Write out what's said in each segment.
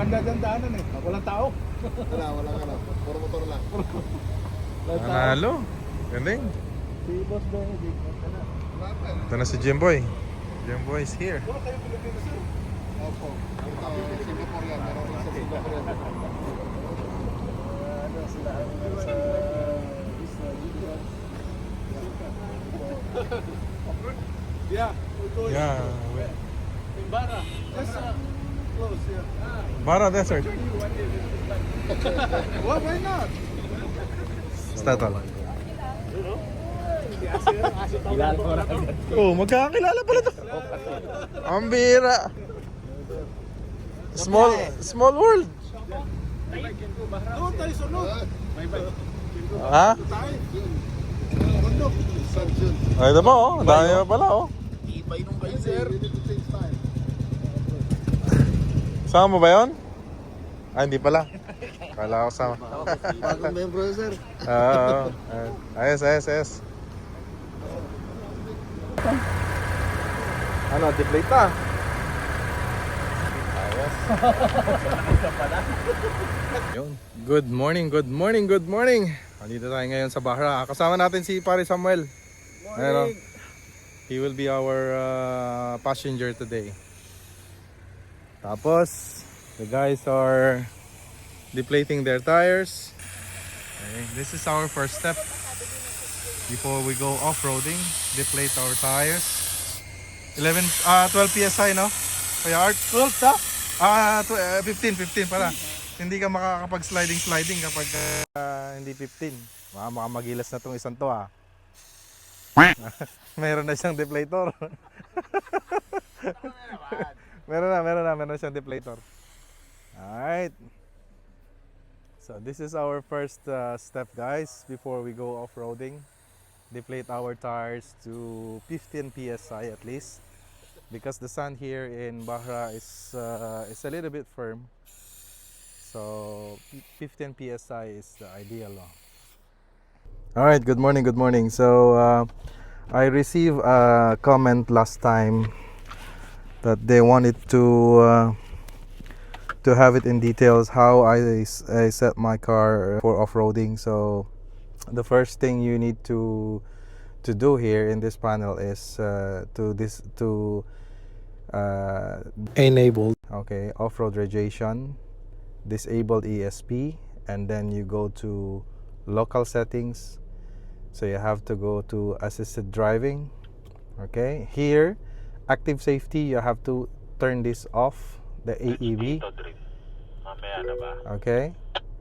maganda ang daanan eh. Walang tao. Wala ka na. Puro motor lang. Nanalo. Galing. Si Boss Benedict. Ito na si Jimboy. Jimboy is here. Wala kayo Pilipino sir. Opo. Ito, Singapore yan. Meron lang sa Singapore yan. Ano sila ang sa Yeah. Yeah. Bara. Just close here. Bara Desert. Well, why not? Statol. Kilala ko na agad. Oh, magkakakilala pala to. Ang bira. Small world. Doon tayo sunod. Ha? Tayo. Bundok. San Jun. Ay, ito mo, oh. Dami pa pala, oh. Ibay nung kayo, sir. You need to change time. Sama mo ba yun? Ah, hindi pala. Kala ko sama. Bagong membro, sir. Oo. Ayos. Ano, deflate ta? Ayos. Yun. Good morning. Nandito tayo ngayon sa Bahra. Kasama natin si Pare Samuel. Morning. He will be our passenger today. Tapos, the guys are deflating their tires. Okay, this is our first step before we go off-roading. Deflate our tires. 12 PSI, no? Kaya Art? 12 ta? 15 pala. Hindi ka makakapag-sliding kapag hindi 15. Makamagilas na tong isang to, ah. Meron na siyang deflator. meron na siyang deflator. Alright. So this is our first step, guys, before we go off-roading. Deflate our tires to 15 PSI at least, because the sand here in Bahra is a little bit firm. So 15 PSI is the ideal. Alright, good morning. So I received a comment last time that they wanted to have it in details how I set my car for off-roading. So the first thing you need to do here in this panel is to enable off-road radiation, disable ESP, and then you go to local settings. So you have to go to assisted driving. Okay, here active safety, you have to turn this off, the AEB. Okay,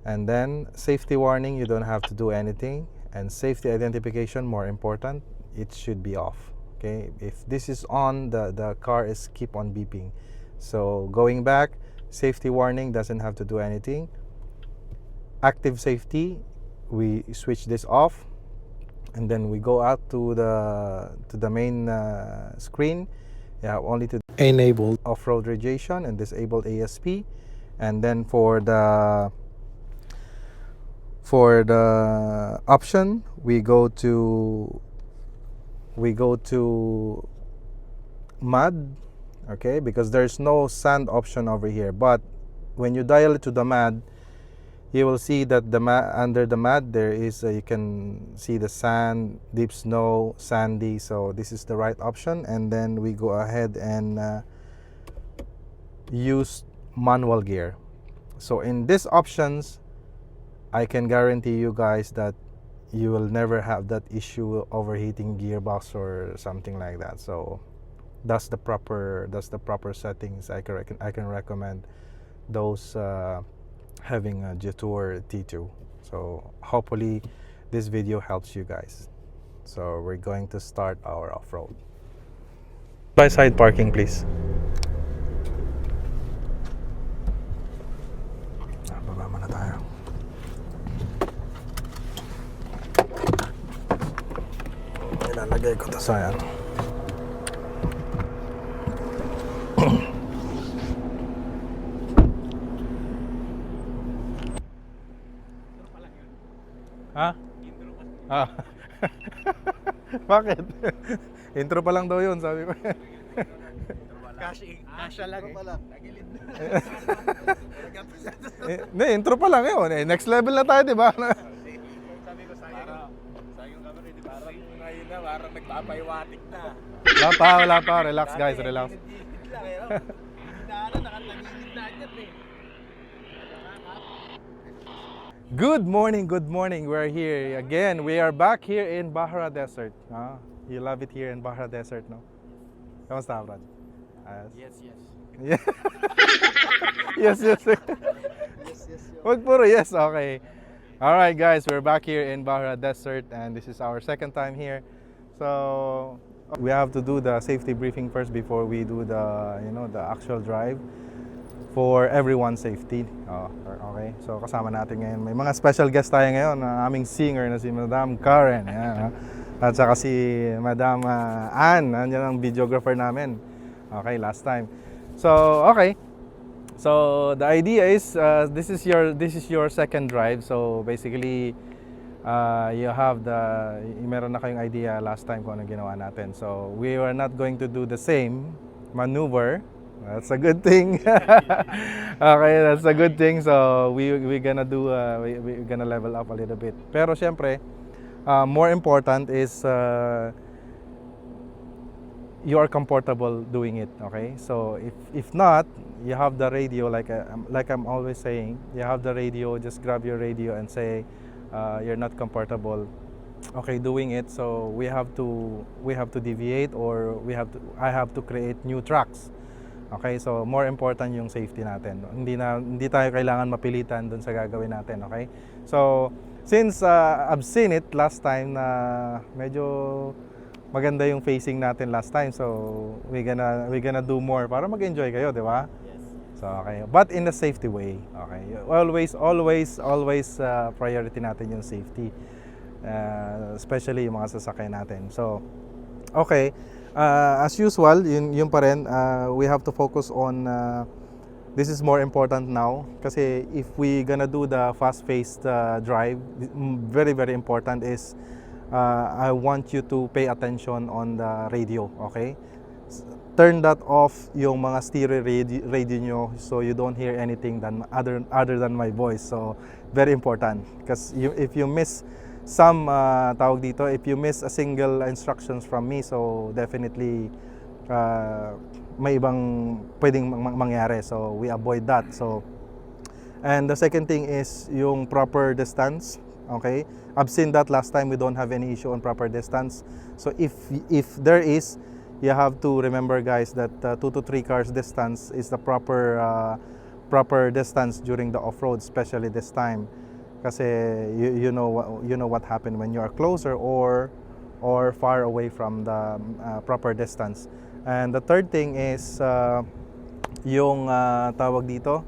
and then safety warning, you don't have to do anything, and safety identification, more important, it should be off. Okay, if this is on, the car is keep on beeping. So going back, safety warning doesn't have to do anything. Active safety, we switch this off, and then we go out to the main screen. You have only to enable off-road radiation and disable ASP, and then for the option, we go to mud. Okay, because there's no sand option over here, but when you dial it to the mud, you will see that under the mud there is you can see the sand, deep snow, sandy. So this is the right option, and then we go ahead and use manual gear. So in these options, I can guarantee you guys that you will never have that issue overheating gearbox or something like that. So that's the proper settings I can recommend those having a Jetour T2. So hopefully this video helps you guys. So we're going to start our off-road. By side parking, please. Baba muna tayo. Ilalagay ko to sa yan. Ha? Ah. Bakit? Intro pa lang daw yun, sabi ko. Kasya lang eh. Tagilid. Hindi, intro pa lang yun. Next level na tayo, di ba? Sabi ko sayang kami rin, parang ngayon na, parang nagpapaiwatik na. Wala pa. Relax guys, relax. Gigit lang eh, no? Nakatagigit na agad eh. Good morning. We're here again. We are back here in Bahra Desert. You love it here in Bahra Desert, no? Kamusta, Brad? Yes. Yeah. yes. Wag puro yes, okay. Alright guys, we're back here in Bahra Desert and this is our second time here. So we have to do the safety briefing first before we do the actual drive for everyone's safety. Okay. So kasama natin ngayon. May mga special guest tayo ngayon, aming singer na si Madam Karen. Ayan, at saka si Madam Ann, nandiyan ang videographer namin. Okay, last time. So, okay. So, the idea is this is your second drive. So, basically you have meron na kayong idea last time kung ano ginawa natin. So, we were not going to do the same maneuver. That's a good thing. Okay, that's a good thing. So, we're gonna do we're gonna level up a little bit. Pero syempre, more important is you are comfortable doing it, okay? So if not, you have the radio, like I'm always saying, you have the radio, just grab your radio and say you're not comfortable, okay, doing it. So we have to deviate, or I have to create new tracks. Okay, so more important yung safety natin. Hindi tayo kailangan mapilitan dun sa gagawin natin, okay? So since I've seen it last time na medyo maganda yung facing natin last time, so we're gonna do more para mag-enjoy kayo, di ba? Yes. So okay, but in a safety way. Okay, always priority natin yung safety, especially yung mga sasakyan natin. So okay, as usual, yun pa rin, we have to focus on this is more important now kasi if we gonna do the fast-paced drive, very important is I want you to pay attention on the radio, okay? Turn that off, yung mga stereo radio nyo, so you don't hear anything other than my voice. So very important because if you miss some if you miss a single instructions from me, so definitely may ibang pwedeng mangyari. So we avoid that. So, and the second thing is yung proper distance. Okay, I've seen that last time we don't have any issue on proper distance. So if there is, you have to remember, guys, that 2 to 3 cars distance is the proper distance during the off-road, especially this time. Kasi you know what happened when you are closer or far away from the proper distance. And the third thing is yung tawag dito,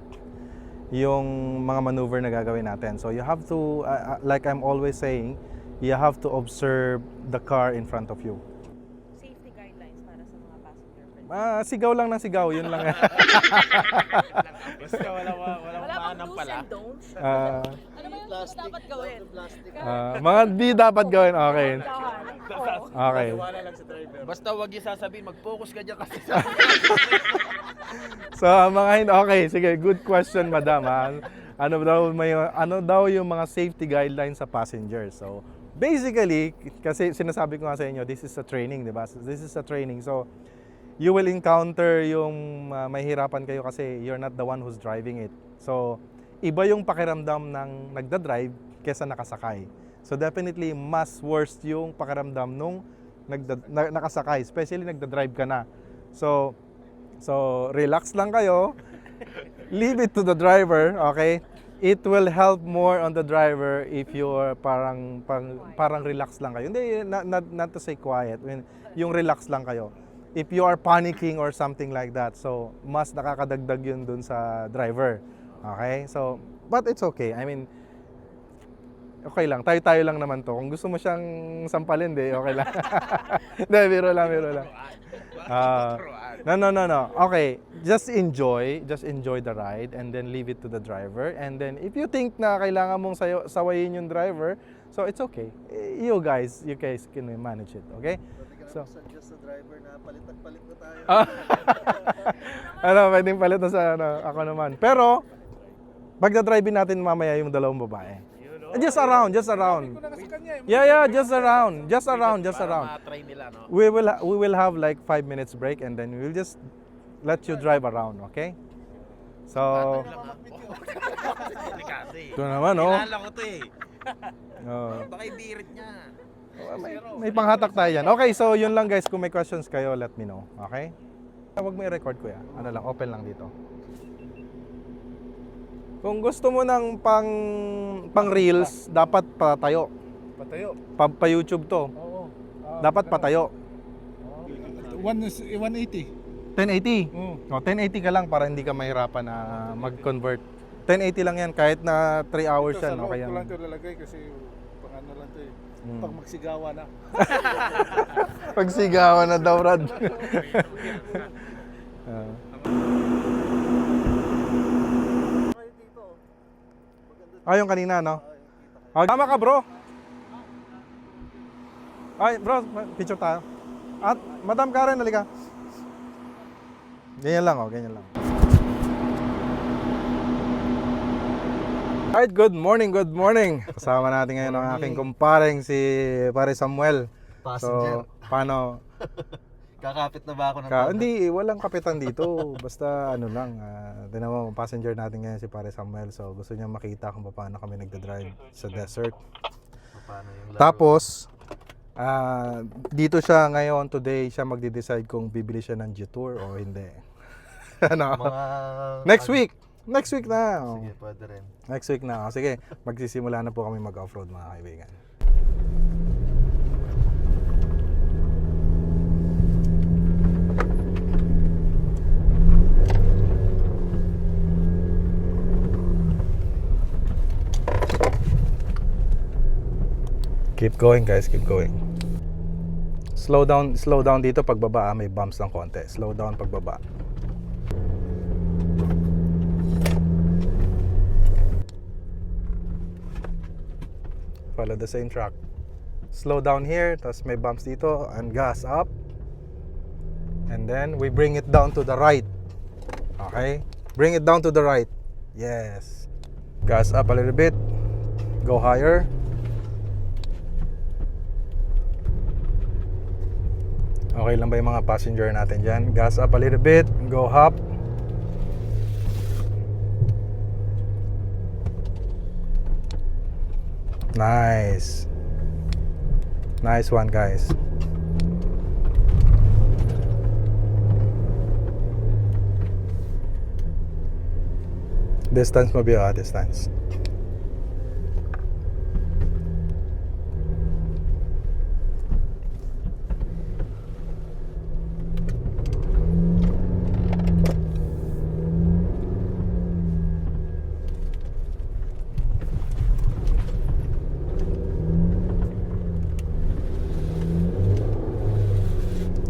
yung mga maneuver na gagawin natin. So you have to, like I'm always saying, you have to observe the car in front of you. Safety guidelines para sa mga passenger. Sigaw lang ng sigaw, yun lang. Basta wala Wala maanang bang do's pala. and don'ts? Ano ba yung dapat gawin? Mga di dapat gawin, okay. Okay. Wala lang sa driver. Basta wag yung sasabihin, mag-focus ka dyan kasi So mga okay, sige, good question, madam. Ano daw yung mga safety guidelines sa passengers? So basically, kasi sinasabi ko nga sa inyo, this is a training, di ba? This is a training. So you will encounter yung mahirapan kayo kasi you're not the one who's driving it. So iba yung pakiramdam ng nagda-drive kesa nakasakay. So definitely mas worst yung pakiramdam nung nakasakay, especially nagda-drive ka na. So relax lang kayo. Leave it to the driver, okay? It will help more on the driver if you're parang relax lang kayo. Hindi, not to say quiet. I mean, yung relax lang kayo. If you are panicking or something like that, so mas nakakadagdag yun dun sa driver. Okay? So, but it's okay. I mean, okay lang. Tayo lang naman to. Kung gusto mo siyang sampalin, okay lang. Hindi, biro lang. No. Okay, just enjoy the ride and then leave it to the driver. And then if you think na kailangan mong sawayin yung driver, so it's okay. You guys can manage it, okay? So Suggest sa driver na palit na tayo. pwedeng palit na sa ako naman. Pero Pagdadrive natin mamaya yung dalawang babae. Yun, Just around, just around. Ko na kasi kanya eh. Yeah, just around. Just around, just Para around. ma-try nila, no? We will have like 5 minutes break and then we'll just let you drive around, okay? So, Delikado eh. ito naman, oh. Kilala ko to eh. Baka ibirit niya. May panghatak tayo yan. Okay, so yun lang guys. Kung may questions kayo, let me know. Okay? Huwag mo i-record kuya. Ano lang, open lang dito. Kung gusto mo ng pang reels, dapat patayo. Patayo. Pa YouTube to. Oo. Dapat patayo. 180. 1080. Oo. O, 1080 ka lang para hindi ka mahirapan na mag-convert. 1080 lang yan kahit na 3 hours Ito, yan. sa loob Okay ko lang yan. ito lalagay kasi pang ano lang ito eh. Mm. Pag magsigawa na. Pagsigawan na daw, Brad. Yung kanina, no? Tama ka, bro. Ay, bro, picture tayo. At, Madam Karen, halika. Ganyan lang, oh, ganyan lang. Alright, good morning, good morning. Kasama natin ngayon ang aking kumparing si Pare Samuel. Passenger. So, paano? Kakapit na ba ako ng Hindi, walang kapitan dito. Basta ano lang, tinan mo, passenger natin ngayon si Pare Samuel. So, gusto niya makita kung paano kami nagdadrive sa desert. Paano yung laro? Tapos, dito siya ngayon, today, siya magde-decide kung bibili siya ng G-Tour o hindi. Ano? Mga... Next week! Next week na! Sige, pwede rin. Next week na. Sige, magsisimula na po kami mag-offroad mga kaibigan. Keep going guys, keep going. Slow down dito pagbaba, may bumps ng konti. Slow down pagbaba. Follow the same track. Slow down here, tapos may bumps dito, and gas up. And then we bring it down to the right. Okay? Bring it down to the right. Yes. Gas up a little bit. Go higher. Okay lang ba yung mga passenger natin dyan? Gas up a little bit. Go up. Nice. Nice one, guys. Distance mo ba? Distance.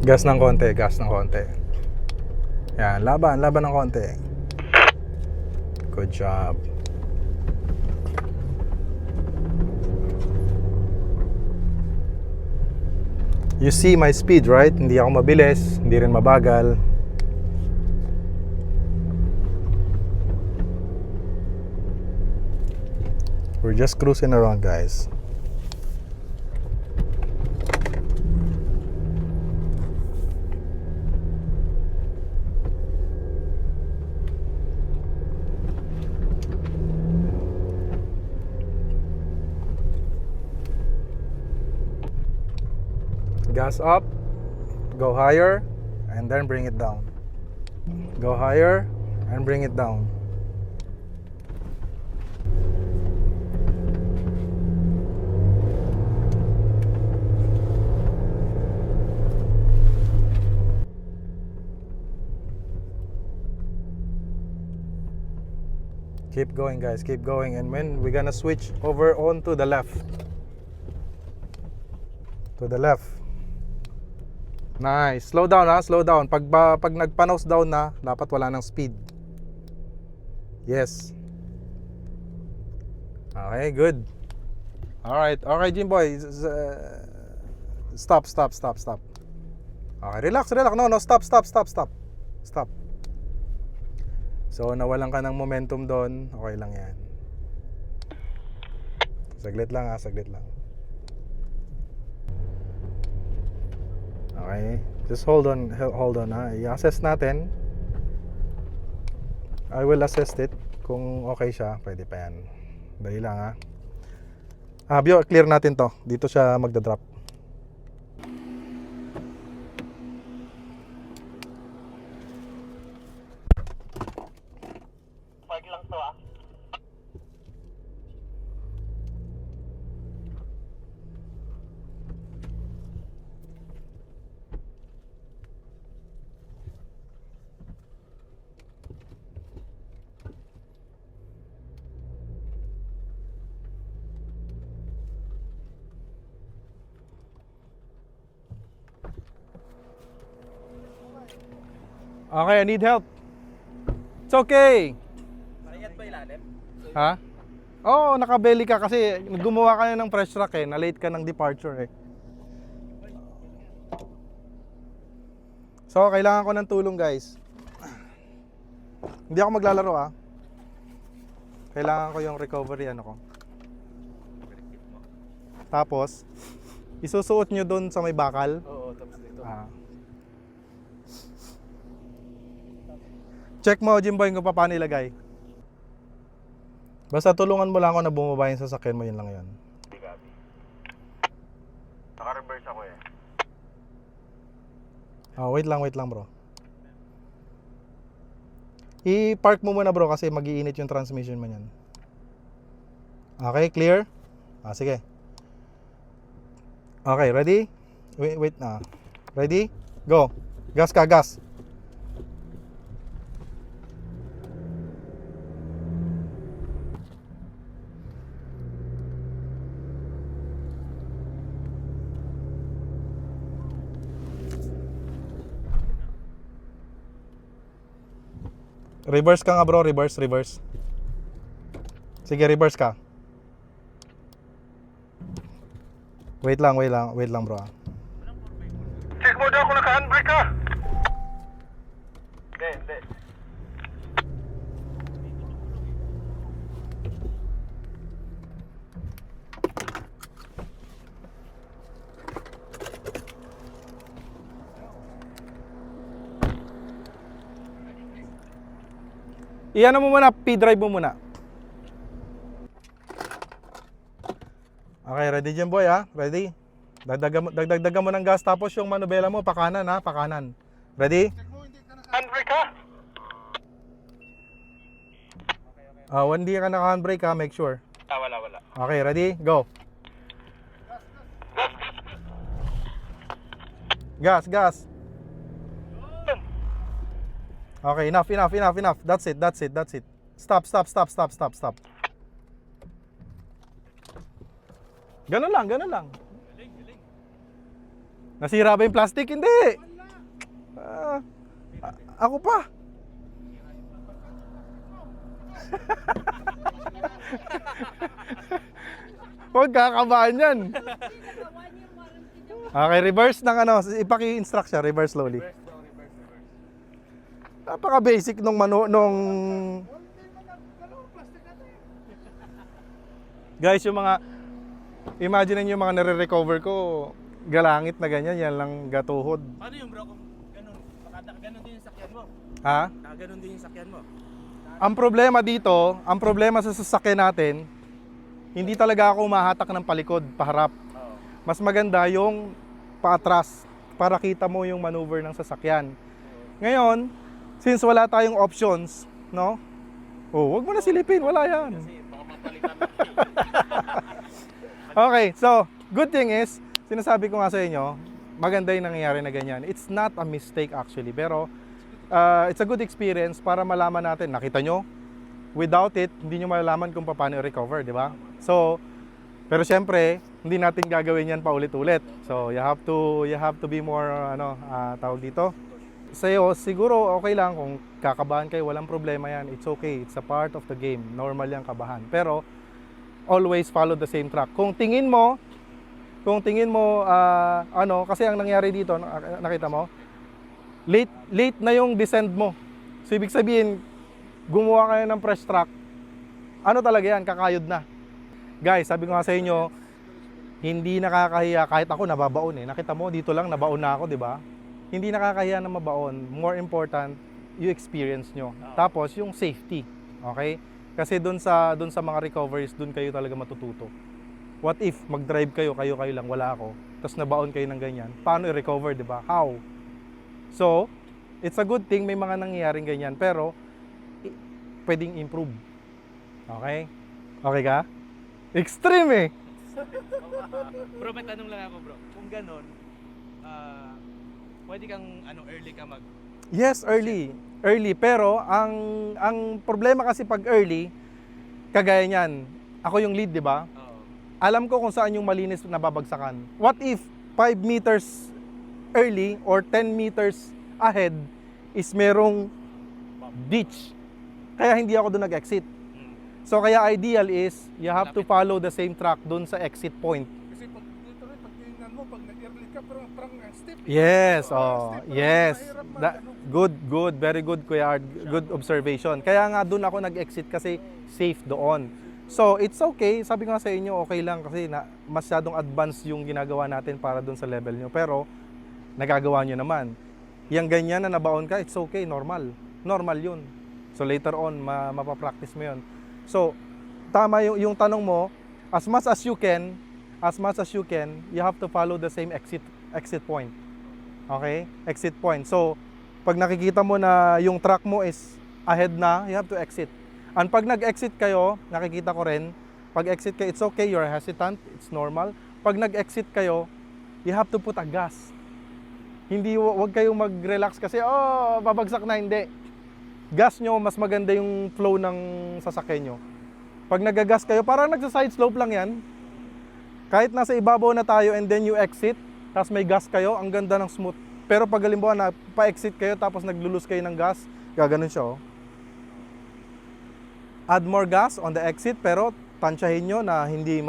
Gas ng konti, gas ng konti. Yan, laban ng konti. Good job. You see my speed, right? Hindi ako mabilis, hindi rin mabagal. We're just cruising around, guys. Gas up, go higher, and then bring it down. Go higher, and bring it down. Keep going, guys, keep going. And when we're gonna switch over onto the left. To the left. Nice. Slow down ha, slow down. Pag nagpa-nose down na, dapat wala ng speed. Yes. Okay, good. Alright, okay Jimboy. Stop. Okay, relax. No, stop. So nawalan ka ng momentum doon, okay lang yan. Saglit lang saglit lang. Okay, just hold on ha. I-assess natin. I will assess it. Kung okay siya, pwede pa yan. Dali lang ha. Bio, clear natin to. Dito siya magda-drop. Park lang to ah. Okay, I need help. It's okay. Mayat ba ilalim? Ha? Oo, nakabeli ka kasi gumawa ka na ng fresh track eh. Na-late ka ng departure eh. So, kailangan ko ng tulong guys. Hindi ako maglalaro ah. Kailangan ko yung recovery ano ko. Tapos, isusuot nyo doon sa may bakal. Oo, tapos dito. Check mo, Jimboy, kung paano ilagay. Basta tulungan mo lang ako na bumaba yung sasakyan mo, yun lang yun. Hindi gabi. Naka-reverse ako eh. Wait lang bro. I-park mo muna bro kasi mag-iinit yung transmission mo yan. Okay, clear? Sige. Okay, ready? Wait na. Ready? Go. Gas ka, gas. Reverse ka nga bro, reverse. Sige, reverse ka. Wait lang bro. Check mo daw kung naka-handbrake ka! Hindi. Iyan mo muna, P-drive mo muna. Okay, ready dyan boy ha? Ready? Dagdagan mo ng gas tapos yung manubela mo, pakanan ha, pakanan. Ready? Handbrake ka! Hindi ka naka-handbrake ha, make sure. Wala. Okay, ready? Go. Gas. Okay, enough. That's it. Stop. Ganun lang. Nasira ba yung plastic? Hindi. Ako pa. Huwag kakabahan yan. Okay, reverse ng ano. Ipaki-instruct siya. Reverse slowly. Napaka-basic nung Guys, yung mga imagine niyo yung mga nare-recover ko, galangit na ganyan, yan lang gatuhod. Paano yung bro kung ganun? Baka ganun din yung sakyan mo. Ha? Ganun din yung sakyan mo. Ang problema dito, ang problema sa sasakyan natin, hindi talaga ako mahatak ng palikod, paharap. Mas maganda yung paatras para kita mo yung maneuver ng sasakyan. Ngayon, since wala tayong options, no? Wag mo na silipin, wala yan. Okay, so, good thing is, sinasabi ko nga sa inyo, maganda yung nangyayari na ganyan. It's not a mistake actually, pero it's a good experience para malaman natin. Nakita nyo? Without it, hindi nyo malalaman kung paano i-recover, di ba? So, pero syempre, hindi natin gagawin yan paulit-ulit. So, you have to be more, tawag dito. Sa'yo, siguro okay lang kung kakabahan kayo, walang problema yan. It's okay, it's a part of the game. Normal yung kabahan. Pero, always follow the same track. Kung tingin mo, kasi ang nangyari dito, nakita mo, late na yung descent mo. So, ibig sabihin, gumawa kayo ng fresh track, ano talaga yan, kakayod na. Guys, sabi ko nga sa inyo, hindi nakakahiya kahit ako nababaon eh. Nakita mo, dito lang nabaon na ako, di ba? Hindi nakakahiya na mabaon. More important, yung experience nyo. Tapos, yung safety. Okay? Kasi doon sa mga recoveries, doon kayo talaga matututo. What if mag-drive kayo lang, wala ako. Tapos nabaon kayo ng ganyan. Paano i-recover, di ba? How? So, it's a good thing may mga nangyayaring ganyan. Pero, pwedeng improve. Okay? Okay ka? Extreme eh! Bro, may tanong lang ako bro. Kung ganon, pwede kang early ka mag... Yes, early. Early. Pero, ang problema kasi pag early, kagaya niyan, ako yung lead, di ba? Oo. Alam ko kung saan yung malinis na babagsakan. What if 5 meters early or 10 meters ahead is merong ditch? Kaya hindi ako doon nag-exit. So kaya ideal is you have to follow the same track doon sa exit point. Kasi pag dito rin, pag tingnan mo, pag nag-early ka, parang ang steep. Yes, Steep, yes. mahirap Good, very good Kuya Art. Good observation. Kaya nga doon ako nag-exit kasi safe doon. So it's okay, sabi ko nga sa inyo, okay lang kasi masyadong advanced yung ginagawa natin para doon sa level nyo. Pero nagagawa nyo naman. Yang ganyan na nabaon ka, it's okay, normal. Normal yun. So later on, mapapractice mo yun. So, tama yung tanong mo, as much as you can, you have to follow the same exit point. Okay? Exit point. So, pag nakikita mo na yung track mo is ahead na, you have to exit. And pag nag-exit kayo, nakikita ko rin, pag exit kayo, it's okay, you're hesitant, it's normal. Pag nag-exit kayo, you have to put a gas. Hindi, wag kayong mag-relax kasi, babagsak na, hindi. Gas nyo, mas maganda yung flow ng sasakyan nyo. Pag nagagas kayo, parang nagsa-side slope lang yan. Kahit nasa ibabaw na tayo and then you exit, tapos may gas kayo, ang ganda ng smooth. Pero pag halimbawa na pa-exit kayo tapos naglulus kayo ng gas, gaganon siya oh. Add more gas on the exit pero tansyahin nyo na hindi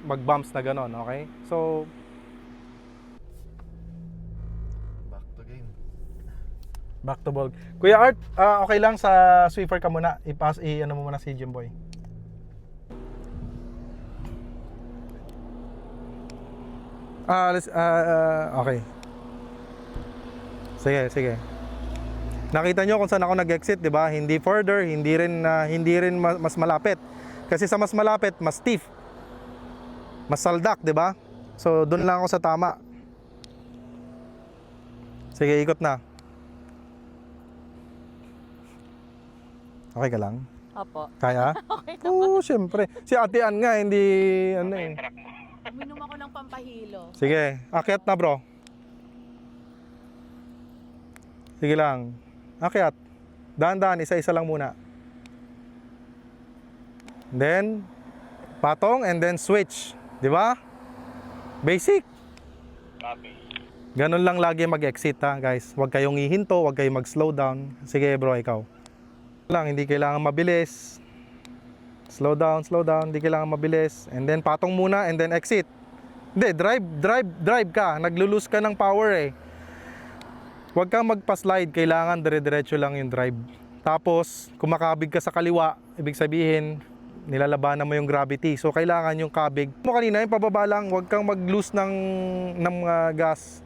mag-bumps na ganon, okay? So, Back to game. back to ball. Kuya Art, okay lang sa sweeper ka muna. I-ano mo muna si Jimboy. Okay. Sige. Nakita nyo kung saan ako nag-exit, di ba? Hindi further, hindi rin mas malapit. Kasi sa mas malapit, mas stiff. Mas saldak, di ba? So, doon lang ako sa tama. Sige, ikot na. Okay ka lang? Opo. Kaya? Okay na. Oo, syempre. Si Ate Ann nga, hindi, ano eh. Uminom ako ng pampahilo. Sige, akyat na bro. Sige lang. Akyat. Dahan-dahan, isa-isa lang muna. Then, patong and then switch. Di ba? Basic. Ganun lang lagi mag-exit ha, guys. Huwag kayong hihinto, huwag kayong mag-slow down. Sige bro, ikaw. Lang, hindi kailangan mabilis. Slow down, hindi kailangan mabilis. And then patong muna and then exit. Hindi, drive ka. Naglo-lose ka ng power eh. Huwag kang magpa-slide, kailangan dire-diretso lang yung drive. Tapos, kung makabig ka sa kaliwa, ibig sabihin, nilalabanan mo yung gravity. So, kailangan yung kabig. Mo kanina, yung pababa lang, huwag kang mag-lose ng gas.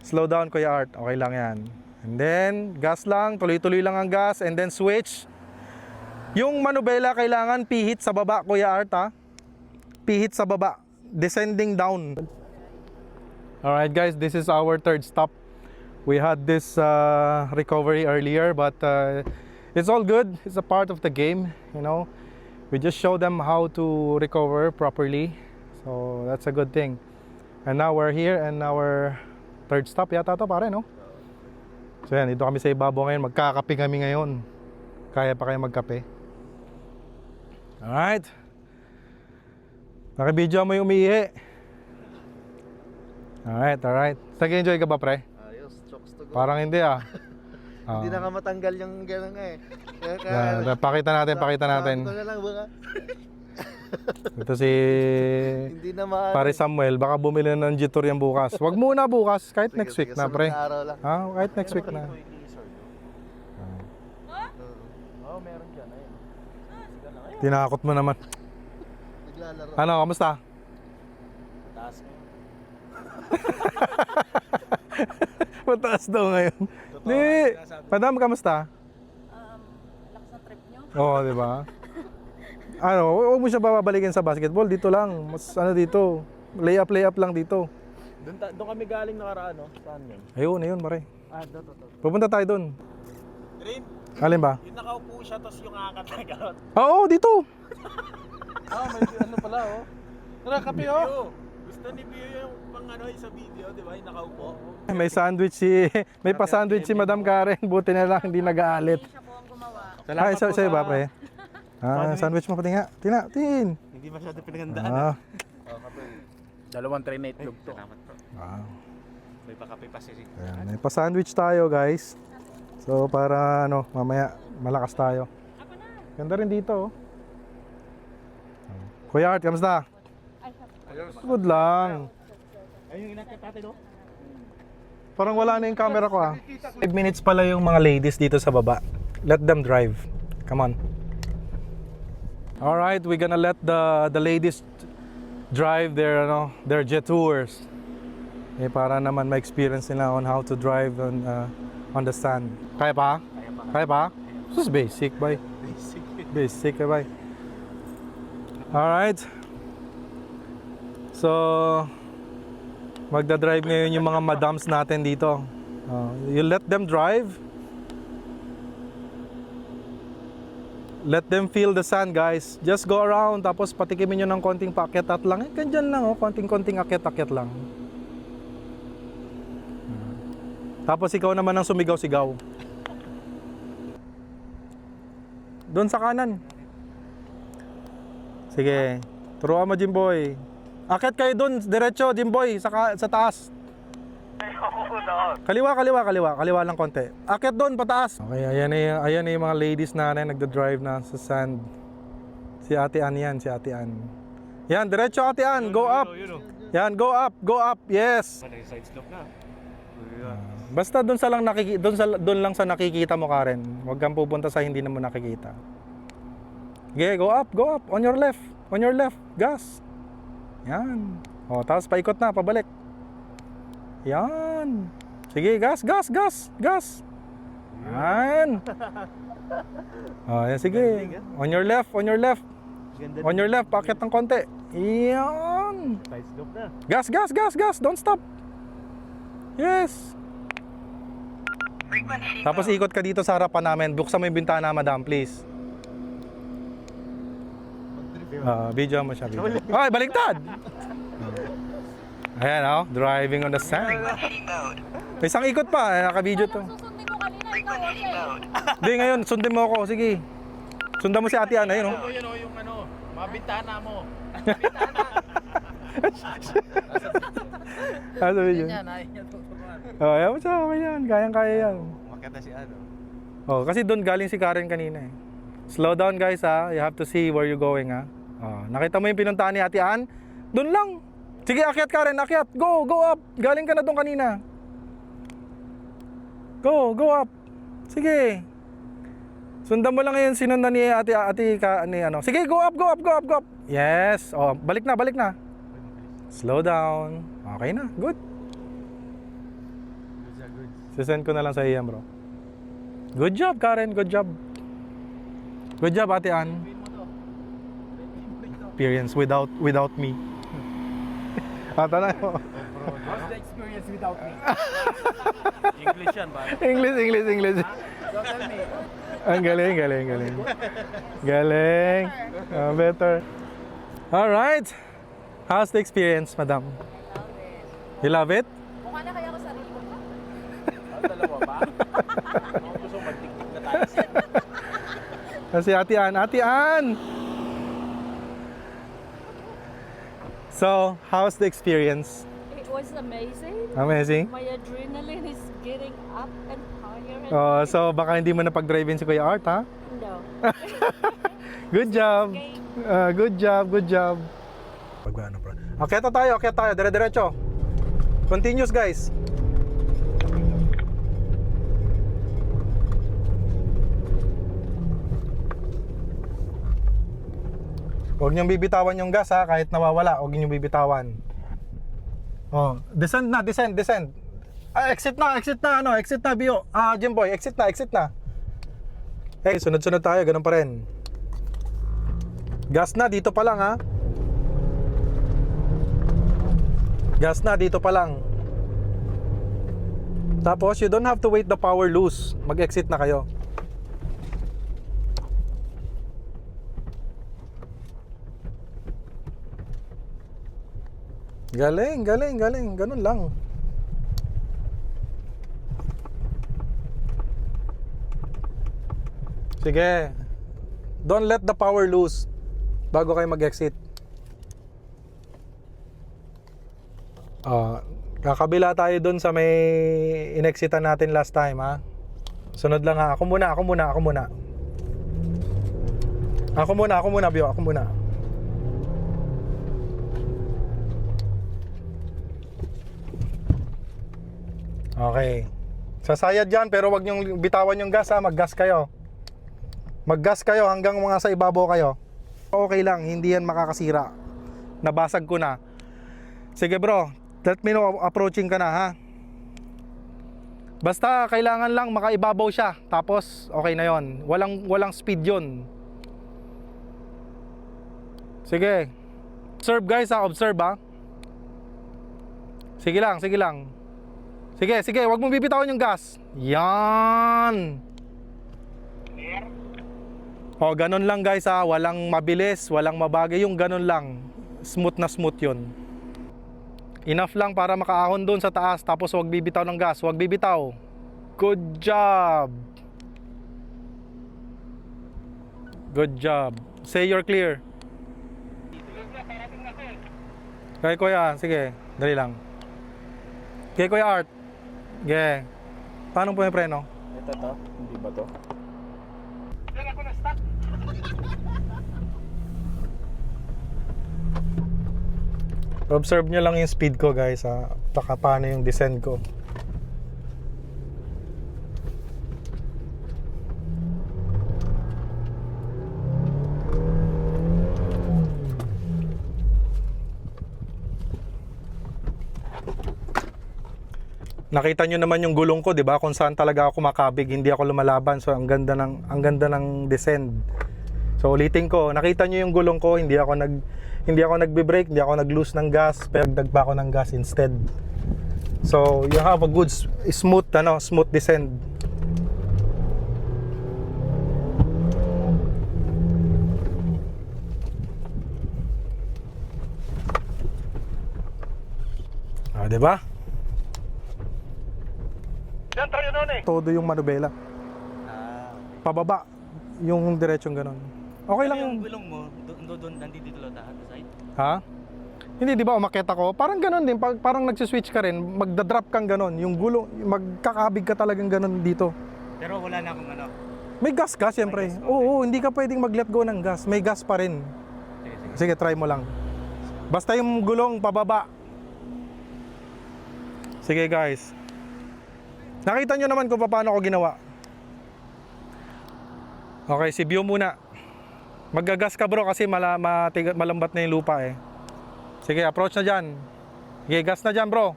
Slow down, Kuya Art. Okay lang yan. And then, gas lang, tuloy-tuloy lang ang gas, and then switch. Yung manubela, kailangan pihit sa baba, Kuya Art, ha? Pihit sa baba. Descending down. Alright guys, this is our third stop. We had this recovery earlier, but it's all good. It's a part of the game, you know. We just show them how to recover properly. So that's a good thing. And now we're here and our third stop yata to pare, no? So yan, dito kami sa ibabaw ngayon. Magkakape kami ngayon. Kaya pa kayo magkape? Alright. Nakibidyo mo yung umihi. Alright. Nag-enjoy ka ba, pre? Ayos, chokes to go. Parang hindi ah. Hindi na nga matanggal yung gano'n nga eh. Pakita natin. Ito na lang baka. Ito si Hindi na maano. Pare Samuel, baka bumili ng G-Tour yan bukas. Wag muna bukas, kahit next week na, pre. Araw lang. Kahit next week na. Oo, meron Tinakot mo naman. Naglalaro. Ano, kamusta? Taas mo. Mataas daw ngayon. Di. Madam, kamusta? Lakas na trip nyo. Oo, di ba? Ano, huwag mo siya babalikin sa basketball. Dito lang. Mas ano dito. Layup lang dito. Doon kami galing nakaraan, no? Saan yun? Ayun, pare. Doon. Pupunta tayo doon. Rin, Alin ba? yung nakaupo siya, tapos yung kakatagot. Oo, dito. May ano pala, oh. Tara, kape, oh. Gusto ni Bio yung pang ano, sa video, di ba? Yung nakaupo. May sandwich may pa-sandwich si Madam Karen. Buti na lang hindi nag-aalit. Siya po ang gumawa. Ay, sa'yo ba, pre? Sandwich mo pati nga. Tin. Hindi masyado pinagandaan. Ah. Dalawang tray na itlog to. May pakape pa si Ayan, may pa-sandwich tayo, guys. So, para ano, mamaya malakas tayo. Ganda rin dito, oh. Kuya Art, kamusta? Good lang. Ayun yung inakit natin, no? Parang wala na yung camera ko, ah. 5 minutes pala yung mga ladies dito sa baba. Let them drive. Come on. Alright, we're gonna let the ladies drive their jet tours. Eh, para naman ma-experience nila on how to drive on the sand. Kaya pa? Kaya pa? This is basic, boy. Basic, boy. Alright. So, magdadrive ngayon yung mga madams natin dito. You let them drive. Let them feel the sand, guys. Just go around, tapos patikimin nyo ng konting paakyat lang. Eh, ganyan lang, oh. Konting-konting akyat-akyat lang. Tapos ikaw naman ang sumigaw-sigaw. Doon sa kanan. Sige. Turuan mo, Jimboy. Akyat kayo doon, diretso, Jimboy, sa taas. Kaliwa lang konti. Akyat doon, pataas. Okay, ayan na yung mga ladies na nagda-drive na sa sand. Si Ate Ann yan, si Ate Ann. Yan, diretso Ate Ann, go up. Yan, go up, yes. Side slope na. Basta doon lang sa nakikita mo, Karen. Huwag kang pupunta sa hindi na mo nakikita. Okay, go up, on your left, gas. Yan. O, tapos paikot na, pabalik. Yan. Sige, gas. Yan. Oh, yan, sige. On your left. On your left, pakit ng konti. Yan. Side slope na. Gas. Don't stop. Yes. Tapos ikot ka dito sa harapan namin. Buksan mo yung bintana, madam, please. Video mo siya. Ay, baliktad! Ayan, oh, driving on the sand. May isang ikot pa, naka-video to. Susundin ko kanina, ikaw okay. Hindi, ngayon, sundin mo ako, sige. Sundan mo si Ate Ann, ayun, oh. Yun, yung ano, mga bintana mo. Ano yun? Oh, ayan mo siya, okay yan. Kayang-kaya yan. Makita si ano. Oh, kasi doon galing si Karen kanina eh. Slow down, guys, ha. You have to see where you're going, ha. Oh, nakita mo yung pinuntahan ni Ate Ann? Doon lang. Sige, akyat Karen, akyat. Go up. Galing ka na doon kanina. Go up. Sige. Sundan mo lang ngayon sinundan ni ate ano. Sige, go up. Yes. Oh, balik na. Slow down. Okay na. Good. Sisend ko na lang sa iyo, bro. Good job, Karen. Good job, Ate Ann. Experience without me. Tanay mo. How's the experience without me? English yan, ba? English. Don't tell me. Ang galing. Galing. Better. Alright. How's the experience, madam? You love it? Mukha na kaya ako sa rin ko pa. Dalawa pa? Ako gusto magtiktik na tayo. Kasi Ate Ann. So, how's the experience? It was amazing. Amazing? My adrenaline is getting up and higher and Oh, so baka hindi mo na pag-drive-in si Kuya Art, ha? no. Good job. Good job. Pag ano, bro? Akyat tayo. Dire-diretso. Continuous, guys. Huwag niyong bibitawan yung gas ha, kahit nawawala, huwag niyong bibitawan. Oh, descend na, descend. Ah, exit na, exit na, Bio. Ah, Jimboy, exit na. Eh, sunod-sunod tayo, ganun pa rin. Gas na, dito pa lang ha. Gas na, dito pa lang. Tapos, you don't have to wait the power loose. Mag-exit na kayo. Galing. Ganun lang. Sige. Don't let the power loose bago kayo mag-exit. Kakabila tayo dun sa may inexitan natin last time ha. Sunod lang ha. Ako muna, Bio. Ako muna. Okay. Sasayad dyan pero wag niyong bitawan yung gas ha. Mag-gas kayo. Hanggang mga sa ibabaw kayo. Okay lang, hindi yan makakasira. Nabasag ko na. Sige bro, let me know approaching ka na ha. Basta kailangan lang makaibabaw siya. Tapos okay na yon. Walang speed yon. Sige. Observe guys ha, observe ha. Sige lang. Sige, wag mong bibitawan yung gas. Yan. O, ganun lang guys ha. Walang mabilis, walang mabagay. Yung ganun lang. Smooth na smooth yun. Enough lang para makaahon doon sa taas. Tapos wag bibitaw ng gas. Wag bibitaw. Good job. Say you're clear. Kaya kuya, sige. Dali lang. Kaya kuya Art. Okay. Paano po yung preno? Ito to, hindi ba to? Observe nyo lang yung speed ko guys ha. Baka paano yung descend ko. Nakita nyo naman yung gulong ko, 'di ba? Kung saan talaga ako kumakabig, hindi ako lumalaban. So ang ganda ng descend. So ulitin ko, nakita nyo yung gulong ko, hindi ako nagbe-brake, hindi ako nag-loose ng gas, pero nagdagba ako ng gas instead. So you have a good smooth descend. Ah, 'di ba? Yan tayo noon eh. Todo yung manubela. Pababa yung diretsong ganun. Okay lang yung gulong mo, doon nandito lang sa side. ha? Hindi, di ba umakyat ako? Parang ganun din, parang nagsiswitch ka rin, magdadrop kang ganun. Yung gulong, magkakabig ka talagang ganun dito. Pero wala na akong ano. May gas ka, siyempre. May gas, Oo, hindi ka pwedeng mag-let go ng gas. May gas pa rin. Sige, try mo lang. Basta yung gulong pababa. Sige guys. Nakita nyo naman kung paano ko ginawa. Okay, si Bio muna. Maggagas ka bro kasi malambat na yung lupa eh. Sige, approach na dyan. Sige, gas na dyan bro.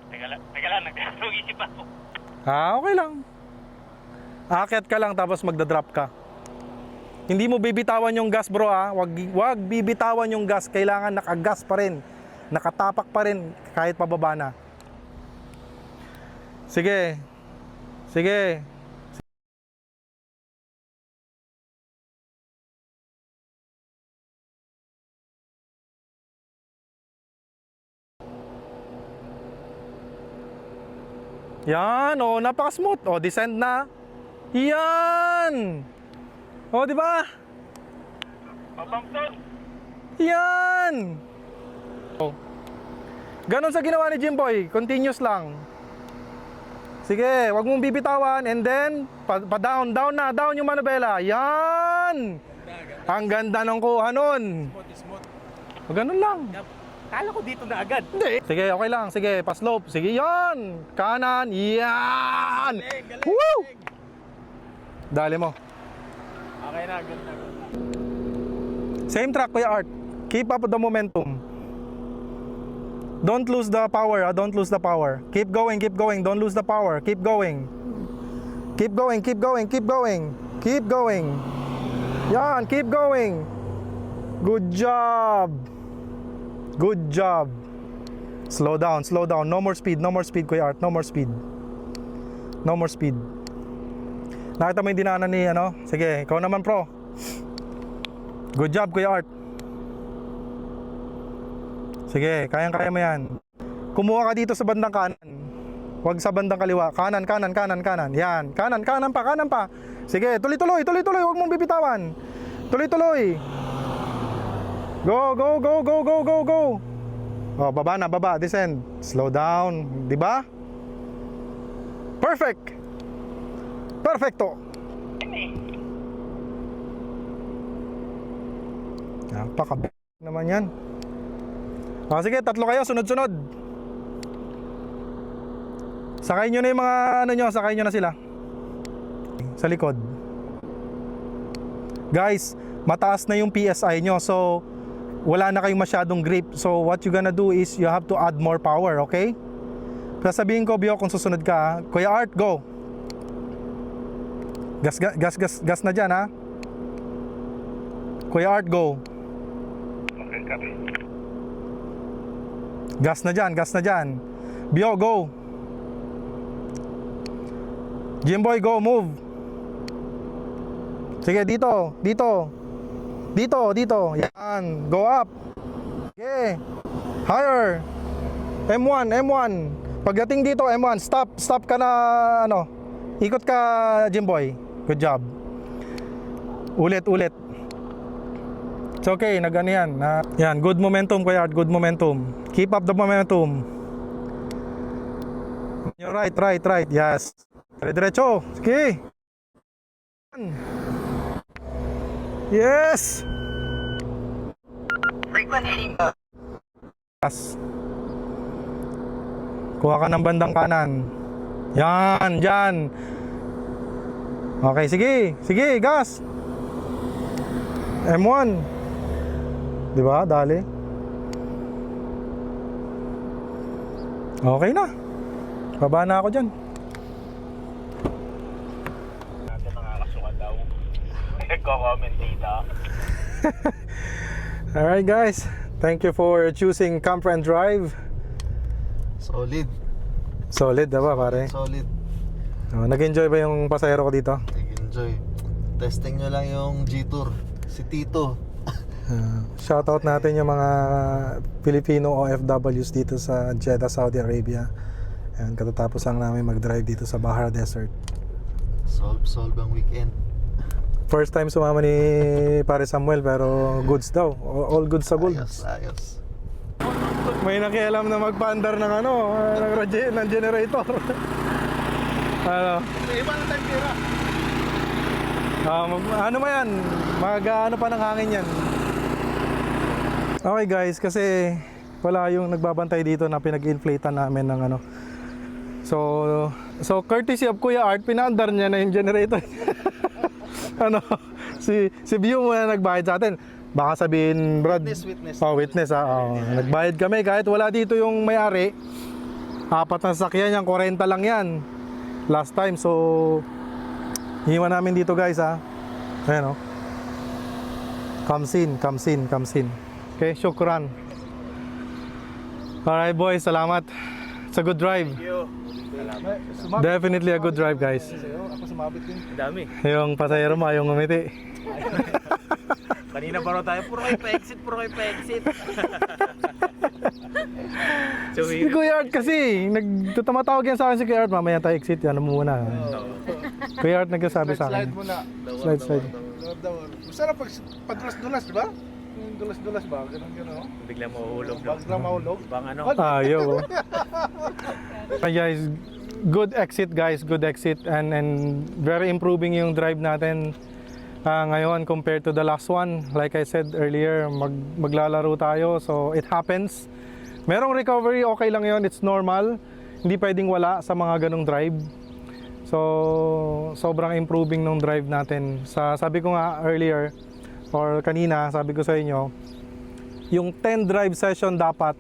Teka lang, nagkasugin pa ako. Okay lang. Aakyat ka lang tapos magdadrop ka. Hindi mo bibitawan yung gas bro ha. Wag bibitawan yung gas. Kailangan nakagas pa rin. Nakatapak pa rin kahit pababa na. Sige. Yan, napaka-smooth. Descend na. Yan. Di ba? Papampton. Yan. Ganon sa ginawa ni Jimboy. Continuous lang. Sige, wag mong bibitawan and then pa-down yung manubela. Yan. Ang ganda ng kuha nun. Smooth. Ganun lang. Kala ko dito na agad. Hindi. Sige, okay lang. Sige, pa-slope. Sige, yan. Kanan. Yan. Woo! Dali mo. Okay na, ganda. Same track, Kuya Art. Keep up the momentum. Don't lose the power, don't lose the power. Keep going, don't lose the power. Keep going. Keep going, keep going, keep going. Keep going. Yan, keep going. Good job. Good job. Slow down, slow down. No more speed, Kuya Art. No more speed. No more speed. Nakita mo yung dinaanan ni ano? Sige, ikaw naman, pro. Good job, Kuya Art. Sige, kayang-kaya mo yan. Kumuha ka dito sa bandang kanan. Huwag sa bandang kaliwa. Kanan, kanan, kanan, kanan. Yan. Kanan, kanan pa, kanan pa. Sige, tuloy-tuloy, tuloy-tuloy. Huwag mong bibitawan. Tuloy-tuloy. Go, go, go, go, go, go, go. Oh, baba na, baba. Descend. Slow down. Di ba? Perfect. Perfecto. Napaka naman yan. Sige, tatlo kayo, sunod-sunod. Sakay nyo na yung mga ano nyo, sakay nyo na sila sa likod. Guys, mataas na yung PSI nyo, so wala na kayong masyadong grip. So what you gonna do is you have to add more power, okay? Sasabihin ko, Bio, kung susunod ka, Kuya Art, go. Gas na dyan, ha? Kuya Art, go. Okay, copy. Gas na dyan. Bio, go. Jimboy, go, move. Sige, dito. Yan, go up. Okay. Higher. M1. Pagdating dito, M1, stop ka na, ano. Ikot ka, Jimboy. Good job. Ulit. It's okay, nag-ano yan. Yan, good momentum, Kuya Art, good momentum. Keep up the momentum. You're right. Yes. Diretso. Sige. Yes. Frequency. Gas. Kuha ka ng bandang kanan. Yan, dyan. Okay, sige, gas. M1. Diba, dali. Okay na. Baba na ako dyan. Natin nakakasukat daw. Nagko-comment dito. Alright guys, thank you for choosing Camp and Drive. Solid. Solid, diba pare? Solid. Nag-enjoy ba yung pasahero ko dito? Nag-enjoy. Testing nyo lang yung G-Tour. Si Tito. Shoutout natin yung mga Filipino OFWs dito sa Jeddah, Saudi Arabia. Ayan, katatapos lang namin mag-drive dito sa Bahar Desert. Solve ang weekend. First time sumama ni Pare Samuel pero goods daw. All goods sa goods. Ayos. May nakialam na magpaandar ng ano, ng generator. Ano? Iba na time tira. Ano ba yan? Ano pa ng hangin yan. Okay guys, kasi wala yung nagbabantay dito na pinag-inflatean namin ng ano. So courtesy of Kuya Art, pinaandar niya na yung generator. Ano, si Bio muna nagbayad sa atin. Baka sabihin, Brad. Witness. Witness. Nagbayad kami kahit wala dito yung may-ari. 4 na sasakyan yan, 40 lang yan. Last time, so hiwa namin dito guys ha. Ayan o. Comes in. Okay, syukran. Alright boys, salamat. It's a good drive. Thank you. Definitely a good drive guys. Ako sumabit din. Ang dami. Yung pasahero mo, yung ngumiti. Kanina pa raw tayo, puro kayo pa-exit. So, Si Kuya Art kasi, tumatawag yan sa akin si Kuya Art, mamaya tayo exit, ano muna. Kuya Art nagsasabi sa akin. Slide muna. Slide. Dawar. Masarap pag padulas-dulas, di ba? Yung dulas-dulas ba? Ganun. biglang mahuhulog. Biglang mahulog. Bang ano? Ayaw. Hey guys, good exit and very improving yung drive natin ngayon compared to the last one. Like I said earlier, maglalaro tayo, so it happens. Merong recovery, okay lang yun, it's normal. Hindi pwedeng wala sa mga ganong drive. So sobrang improving ng drive natin. Sabi ko nga earlier, or kanina, sabi ko sa inyo, yung 10 drive session dapat,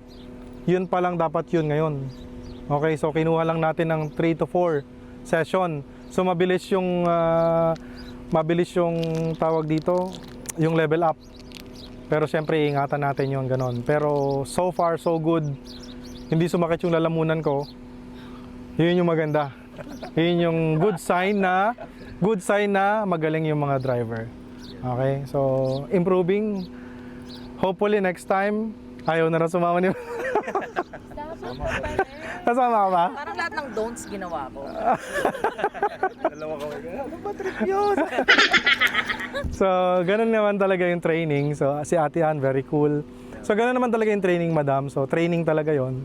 yun pa lang dapat yun ngayon. Okay, so kinuha lang natin ng 3 to 4 session. So mabilis yung tawag dito, yung level up. Pero syempre ingatan natin yung ganon. Pero so far so good. Hindi sumakit yung lalamunan ko. Yun yung maganda. Yun yung good sign na magaling yung mga driver. Okay? So improving. Hopefully next time ayaw na rin sumama niyo. Kasama ka ba? Parang lahat ng don'ts ginawa ko. Dalawa kami. Ano ba trip yun? So, ganun naman talaga yung training. So, si Ate Ann, very cool. So, ganun naman talaga yung training, madam. So, training talaga yon.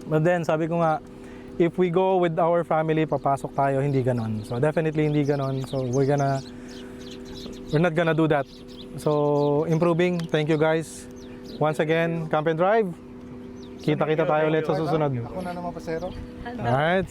But then, sabi ko nga, if we go with our family, papasok tayo, hindi ganon. So, definitely hindi ganon. So, we're not gonna do that. So, improving. Thank you guys. Once again, Camp and Drive. Kita-kita tayo ulit sa susunod. Ako na naman pasero. Alright.